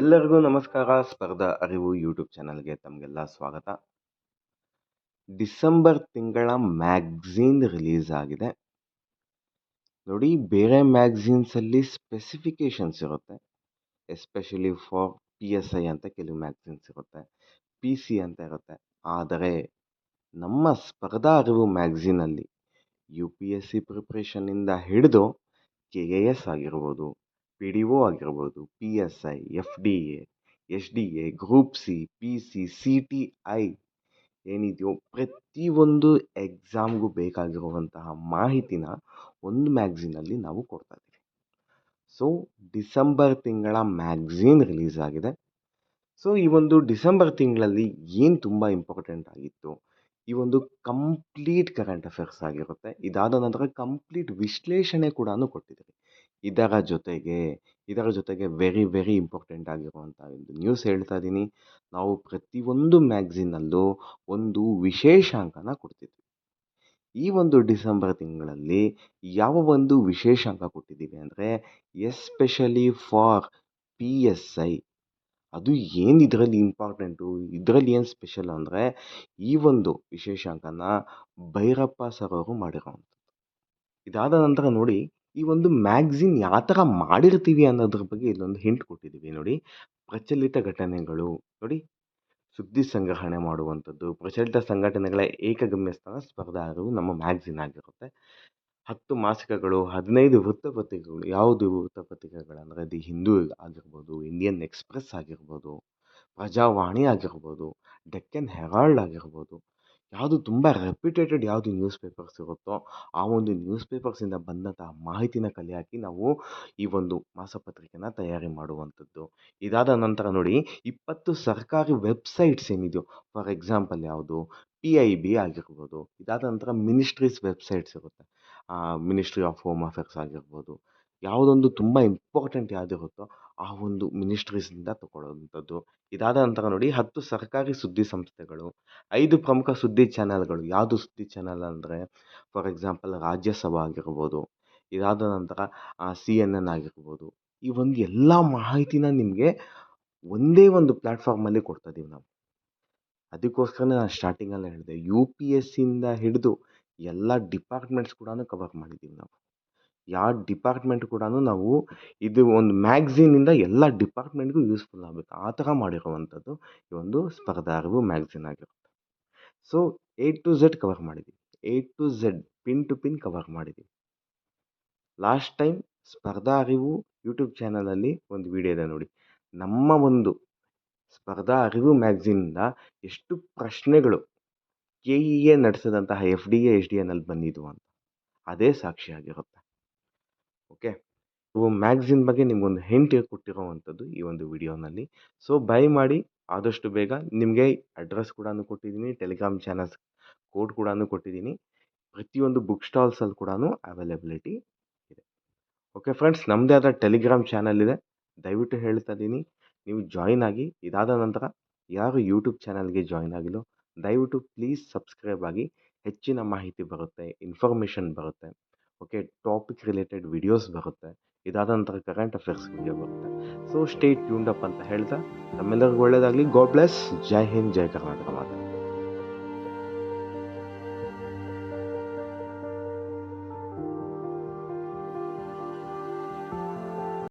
ಎಲ್ಲರಿಗೂ ನಮಸ್ಕಾರ. ಸ್ಪರ್ಧಾ ಅರಿವು ಯೂಟ್ಯೂಬ್ ಚಾನಲ್ಗೆ ತಮಗೆಲ್ಲ ಸ್ವಾಗತ. ಡಿಸೆಂಬರ್ ತಿಂಗಳ ಮ್ಯಾಗ್ಝೀನ್ ರಿಲೀಸ್ ಆಗಿದೆ. ನೋಡಿ, ಬೇರೆ ಮ್ಯಾಗ್ಝೀನ್ಸಲ್ಲಿ ಸ್ಪೆಸಿಫಿಕೇಶನ್ಸ್ ಇರುತ್ತೆ. ಎಸ್ಪೆಷಲಿ ಫಾರ್ PSI ಅಂತ ಕೆಲವು ಮ್ಯಾಗ್ಝೀನ್ಸ್ ಇರುತ್ತೆ, PC ಅಂತ ಇರುತ್ತೆ. ಆದರೆ ನಮ್ಮ ಸ್ಪರ್ಧಾ ಅರಿವು ಮ್ಯಾಗ್ಝೀನಲ್ಲಿ UPSC ಪ್ರಿಪ್ರೇಷನ್ನಿಂದ ಹಿಡಿದು KAS ಆಗಿರ್ಬೋದು, PDO ಆಗಿರ್ಬೋದು, PSI, FDA, SDA, group C, PC, CTI ಏನಿದೆಯೋ ಪ್ರತಿಯೊಂದು ಎಕ್ಸಾಮ್ಗೂ ಬೇಕಾಗಿರುವಂತಹ ಮಾಹಿತಿನ ಒಂದು ಮ್ಯಾಗ್ಝೀನಲ್ಲಿ ನಾವು ಕೊಡ್ತಾ ಇದ್ದೀವಿ. ಸೊ ಡಿಸೆಂಬರ್ ತಿಂಗಳ ಮ್ಯಾಗ್ಝೀನ್ ರಿಲೀಸ್ ಆಗಿದೆ. ಸೊ ಈ ಒಂದು ಡಿಸೆಂಬರ್ ತಿಂಗಳಲ್ಲಿ ಏನು ತುಂಬ ಇಂಪಾರ್ಟೆಂಟ್ ಆಗಿತ್ತು, ಈ ಒಂದು ಕಂಪ್ಲೀಟ್ ಕರೆಂಟ್ ಅಫೇರ್ಸ್ ಆಗಿರುತ್ತೆ. ಇದಾದ ನಂತರ ಕಂಪ್ಲೀಟ್ ವಿಶ್ಲೇಷಣೆ ಕೂಡ ಕೊಟ್ಟಿದ್ದೀವಿ. ಇದರ ಜೊತೆಗೆ ವೆರಿ ವೆರಿ ಇಂಪಾರ್ಟೆಂಟ್ ಆಗಿರುವಂಥ ಒಂದು ನ್ಯೂಸ್ ಹೇಳ್ತಾ ಇದ್ದೀನಿ. ನಾವು ಪ್ರತಿಯೊಂದು ಮ್ಯಾಗ್ಝೀನಲ್ಲೂ ಒಂದು ವಿಶೇಷಾಂಕನ ಕೊಡ್ತಿದ್ವಿ. ಈ ಒಂದು ಡಿಸೆಂಬರ್ ತಿಂಗಳಲ್ಲಿ ಯಾವ ಒಂದು ವಿಶೇಷಾಂಕ ಕೊಟ್ಟಿದ್ದೀವಿ ಅಂದರೆ ಎಸ್ಪೆಷಲಿ ಫಾರ್ PSI. ಅದು ಏನು ಇದರಲ್ಲಿ ಇಂಪಾರ್ಟೆಂಟು, ಇದರಲ್ಲಿ ಏನು ಸ್ಪೆಷಲ್ ಅಂದರೆ ಈ ಒಂದು ವಿಶೇಷಾಂಕನ ಭೈರಪ್ಪ ಸರ್ ಅವರು ಮಾಡಿರೋವಂಥದ್ದು. ಇದಾದ ನಂತರ ನೋಡಿ, ಈ ಒಂದು ಮ್ಯಾಗ್ಝೀನ್ ಯಾವ ಥರ ಮಾಡಿರ್ತೀವಿ ಅನ್ನೋದ್ರ ಬಗ್ಗೆ ಇಲ್ಲೊಂದು ಹಿಂಟ್ ಕೊಟ್ಟಿದ್ದೀವಿ. ನೋಡಿ, ಪ್ರಚಲಿತ ಘಟನೆಗಳು, ನೋಡಿ ಸುದ್ದಿ ಸಂಗ್ರಹಣೆ ಮಾಡುವಂಥದ್ದು, ಪ್ರಚಲಿತ ಸಂಘಟನೆಗಳ ಏಕಗಮ್ಯ ಸ್ಥಾನ ಸ್ಪರ್ಧಾ ಅರಿವು ನಮ್ಮ ಮ್ಯಾಗ್ಝೀನ್ ಆಗಿರುತ್ತೆ. 10 ಮಾಸಿಕಗಳು, 15 ವೃತ್ತಪತ್ರಿಕೆಗಳು. ಯಾವುದು ವೃತ್ತಪತ್ರಿಕೆಗಳಂದರೆ ದಿ ಹಿಂದೂ ಆಗಿರ್ಬೋದು, ಇಂಡಿಯನ್ ಎಕ್ಸ್‌ಪ್ರೆಸ್ ಆಗಿರ್ಬೋದು, ಪ್ರಜಾವಾಣಿ ಆಗಿರ್ಬೋದು, ಡೆಕ್ಕನ್ ಹೆರಾಲ್ಡ್ ಆಗಿರ್ಬೋದು. ಯಾವುದು ತುಂಬ ರೆಪ್ಯುಟೇಟೆಡ್ ಯಾವುದು ನ್ಯೂಸ್ ಪೇಪರ್ಸ್ ಇರುತ್ತೋ ಆ ಒಂದು ನ್ಯೂಸ್ ಪೇಪರ್ಸಿಂದ ಬಂದಂತಹ ಮಾಹಿತಿನ ಕಲೆ ಹಾಕಿ ನಾವು ಈ ಒಂದು ಮಾಸಪತ್ರಿಕೆನ ತಯಾರಿ ಮಾಡುವಂಥದ್ದು. ಇದಾದ ನಂತರ ನೋಡಿ, 20 ಸರ್ಕಾರಿ ವೆಬ್ಸೈಟ್ಸ್ ಏನಿದೆಯೋ, ಫಾರ್ ಎಕ್ಸಾಂಪಲ್ ಯಾವುದು PIB ಆಗಿರ್ಬೋದು. ಇದಾದ ನಂತರ ಮಿನಿಸ್ಟ್ರೀಸ್ ವೆಬ್ಸೈಟ್ಸ್ ಇರುತ್ತೆ, ಮಿನಿಸ್ಟ್ರಿ ಆಫ್ ಹೋಮ್ ಅಫೇರ್ಸ್ ಆಗಿರ್ಬೋದು. ಯಾವುದೊಂದು ತುಂಬ ಇಂಪಾರ್ಟೆಂಟ್ ಯಾವುದಿರುತ್ತೋ ಆ ಒಂದು ಮಿನಿಸ್ಟ್ರೀಸಿಂದ ತಗೊಳ್ಳೋವಂಥದ್ದು. ಇದಾದ ನಂತರ ನೋಡಿ, 10 ಸರ್ಕಾರಿ ಸುದ್ದಿ ಸಂಸ್ಥೆಗಳು, 5 ಪ್ರಮುಖ ಸುದ್ದಿ ಚಾನಲ್ಗಳು. ಯಾವುದು ಸುದ್ದಿ ಚಾನಲ್ ಅಂದರೆ ಫಾರ್ ಎಕ್ಸಾಂಪಲ್ ರಾಜ್ಯಸಭಾ ಆಗಿರ್ಬೋದು. ಇದಾದ ನಂತರ CNN ಆಗಿರ್ಬೋದು. ಈ ಒಂದು ಎಲ್ಲ ಮಾಹಿತಿನ ನಿಮಗೆ ಒಂದೇ ಒಂದು ಪ್ಲ್ಯಾಟ್ಫಾರ್ಮಲ್ಲಿ ಕೊಡ್ತಾ ಇದ್ದೀವಿ ನಾವು. ಅದಕ್ಕೋಸ್ಕರನೇ ನಾನು ಸ್ಟಾರ್ಟಿಂಗಲ್ಲೇ ಹೇಳಿದೆ, UPSCಯಿಂದ ಹಿಡಿದು ಎಲ್ಲ ಡಿಪಾರ್ಟ್ಮೆಂಟ್ಸ್ ಕೂಡ ಕವರ್ ಮಾಡಿದ್ದೀವಿ ನಾವು. ಯಾವ ಡಿಪಾರ್ಟ್ಮೆಂಟ್ ಕೂಡ ನಾವು ಇದು ಒಂದು ಮ್ಯಾಗ್ಝೀನಿಂದ ಎಲ್ಲ ಡಿಪಾರ್ಟ್ಮೆಂಟ್ಗೂ ಯೂಸ್ಫುಲ್ ಆಗಬೇಕು ಆ ಥರ ಮಾಡಿರುವಂಥದ್ದು ಈ ಒಂದು ಸ್ಪರ್ಧಾ ಅರಿವು ಮ್ಯಾಗ್ಝೀನ್ ಆಗಿರುತ್ತೆ. So A to Z cover ಮಾಡಿದ್ದೀವಿ, A to Z pin to pin cover ಮಾಡಿದ್ದೀವಿ. Last time Spardha Arivu YouTube ಚಾನಲಲ್ಲಿ ಒಂದು ವಿಡಿಯೋ ಇದೆ ನೋಡಿ, ನಮ್ಮ ಒಂದು ಸ್ಪರ್ಧಾ ಅರಿವು ಮ್ಯಾಗ್ಝೀನಿಂದ ಎಷ್ಟು ಪ್ರಶ್ನೆಗಳು KEA ನಡೆಸಿದಂತಹ FDA, SDAನಲ್ಲಿ ಬಂದಿದ್ವು ಅಂತ, ಅದೇ ಸಾಕ್ಷಿಯಾಗಿರುತ್ತೆ. ಓಕೆ, ಮ್ಯಾಗ್ಝೀನ್ ಬಗ್ಗೆ ನಿಮ್ಗೊಂದು ಹಿಂಟ್ ಕೊಟ್ಟಿರೋವಂಥದ್ದು ಈ ಒಂದು ವಿಡಿಯೋನಲ್ಲಿ. ಸೊ ಬೈ ಮಾಡಿ ಆದಷ್ಟು ಬೇಗ. ನಿಮಗೆ ಅಡ್ರೆಸ್ ಕೂಡ ಕೊಟ್ಟಿದ್ದೀನಿ, ಟೆಲಿಗ್ರಾಮ್ ಚಾನಲ್ಸ್ ಕೋಡ್ ಕೂಡ ಕೊಟ್ಟಿದ್ದೀನಿ. ಪ್ರತಿಯೊಂದು ಬುಕ್ ಸ್ಟಾಲ್ಸಲ್ಲಿ ಕೂಡ ಅವೈಲಬಿಲಿಟಿ ಇದೆ. ಓಕೆ ಫ್ರೆಂಡ್ಸ್, ನಮ್ಮದೇ ಆದ ಟೆಲಿಗ್ರಾಮ್ ಚಾನಲ್ ಇದೆ, ದಯವಿಟ್ಟು ಹೇಳ್ತಾ ಇದ್ದೀನಿ ನೀವು ಜಾಯಿನ್ ಆಗಿ. ಇದಾದ ನಂತರ ಯಾರು ಯೂಟ್ಯೂಬ್ ಚಾನಲ್ಗೆ ಜಾಯಿನ್ ಆಗಿಲ್ಲೋ ದಯವಿಟ್ಟು ಪ್ಲೀಸ್ ಸಬ್ಸ್ಕ್ರೈಬ್ ಆಗಿ. ಹೆಚ್ಚಿನ ಮಾಹಿತಿ ಬರುತ್ತೆ, ಇನ್ಫಾರ್ಮೇಷನ್ ಬರುತ್ತೆ. ಓಕೆ, ಟಾಪಿಕ್ ರಿಲೇಟೆಡ್ ವಿಡಿಯೋಸ್ ಬರುತ್ತೆ. ಇದಾದ ನಂತರ ಕರೆಂಟ್ ಅಫೇರ್ಸ್ ವಿಡಿಯೋ ಬರುತ್ತೆ. ಸೊ ಸ್ಟೇ ಟ್ಯೂನ್ಡ್ ಅಪ್ ಅಂತ ಹೇಳ್ತಾ, ನಮ್ಮೆಲ್ಲರಿಗೂ ಒಳ್ಳೆಯದಾಗಲಿ. God bless. ಜೈ ಹಿಂದ್, ಜೈ ಕರ್ನಾಟಕ ಮಾತೆ.